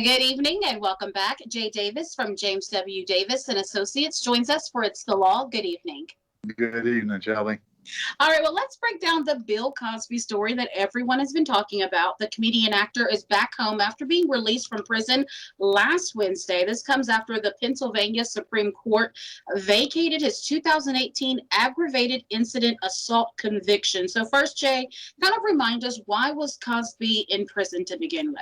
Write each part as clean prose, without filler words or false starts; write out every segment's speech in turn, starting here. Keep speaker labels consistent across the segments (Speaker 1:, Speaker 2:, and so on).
Speaker 1: Good evening and welcome back. Jay Davis from James W. Davis and Associates joins us for It's the Law. Good evening.
Speaker 2: Good evening, Shelby.
Speaker 1: All right, well, let's break down the Bill Cosby story that everyone has been talking about. The comedian actor is back home after being released from prison last Wednesday. This comes after the Pennsylvania Supreme Court vacated his 2018 aggravated incident assault conviction. So first, Jay, kind of remind us, why was Cosby in prison to begin with?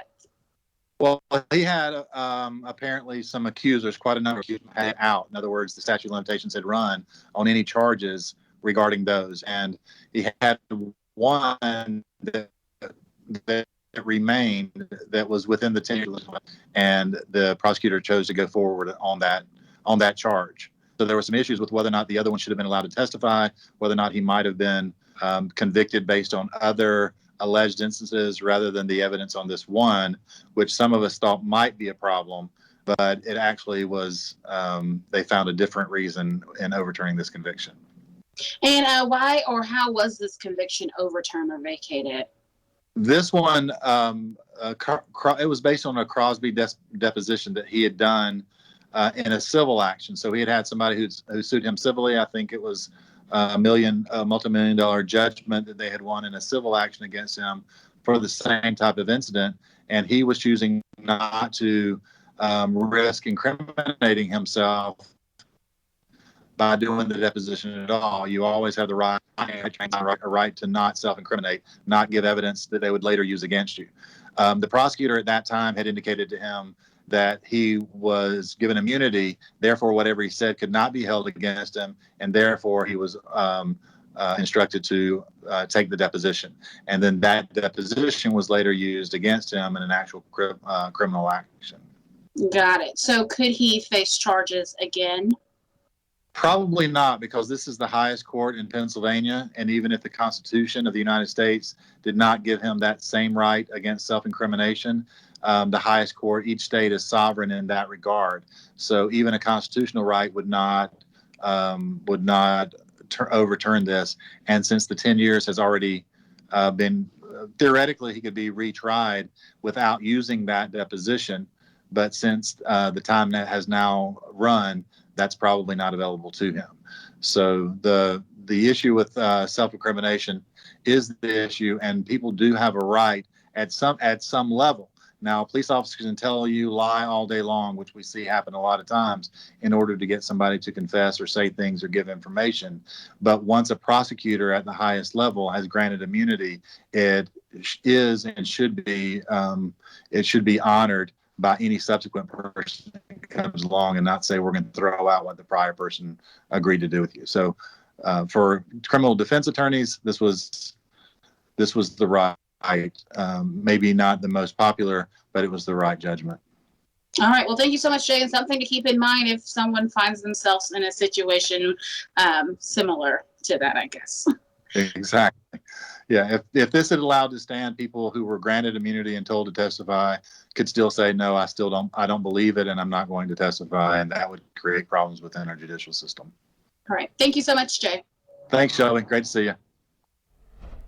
Speaker 2: Well, he had apparently some accusers, quite a number of accusers had out. In other words, the statute of limitations had run on any charges regarding those. And he had one that remained that was within the 10 years, and the prosecutor chose to go forward on that charge. So there were some issues with whether or not the other one should have been allowed to testify, whether or not he might have been convicted based on other alleged instances rather than the evidence on this one, which some of us thought might be a problem, but it actually was, they found a different reason in overturning this conviction.
Speaker 1: And why or how was this conviction overturned or vacated?
Speaker 2: This one, it was based on a Cosby deposition that he had done in a civil action. So he had somebody who sued him civilly. I think it was multi-million-dollar judgment that they had won in a civil action against him for the same type of incident. And he was choosing not to risk incriminating himself by doing the deposition at all. You always have the right to not self-incriminate, not give evidence that they would later use against you. The prosecutor at that time had indicated to him that he was given immunity, therefore whatever he said could not be held against him, and therefore he was instructed to take the deposition. And then that deposition was later used against him in an actual criminal action.
Speaker 1: Got it. So could he face charges again?
Speaker 2: Probably not, because this is the highest court in Pennsylvania, and even if the Constitution of the United States did not give him that same right against self-incrimination, the highest court, each state is sovereign in that regard. So even a constitutional right would not overturn this. And since the 10 years has already been, theoretically, he could be retried without using that deposition. But since the time that has now run, that's probably not available to him. So the issue with self-incrimination is the issue, and people do have a right at some level. Now, police officers can tell you lie all day long, which we see happen a lot of times, in order to get somebody to confess or say things or give information. But once a prosecutor at the highest level has granted immunity, it is and should be honored by any subsequent person that comes along, and not say we're going to throw out what the prior person agreed to do with you. So for criminal defense attorneys, this was the right, maybe not the most popular, but it was the right judgment.
Speaker 1: All right. Well, thank you so much, Jay. And something to keep in mind if someone finds themselves in a situation similar to that, I guess.
Speaker 2: Exactly. Yeah. If this had allowed to stand, people who were granted immunity and told to testify could still say, no, I don't believe it, and I'm not going to testify. And that would create problems within our judicial system.
Speaker 1: All right. Thank you so much, Jay.
Speaker 2: Thanks, Shelby. Great to see you.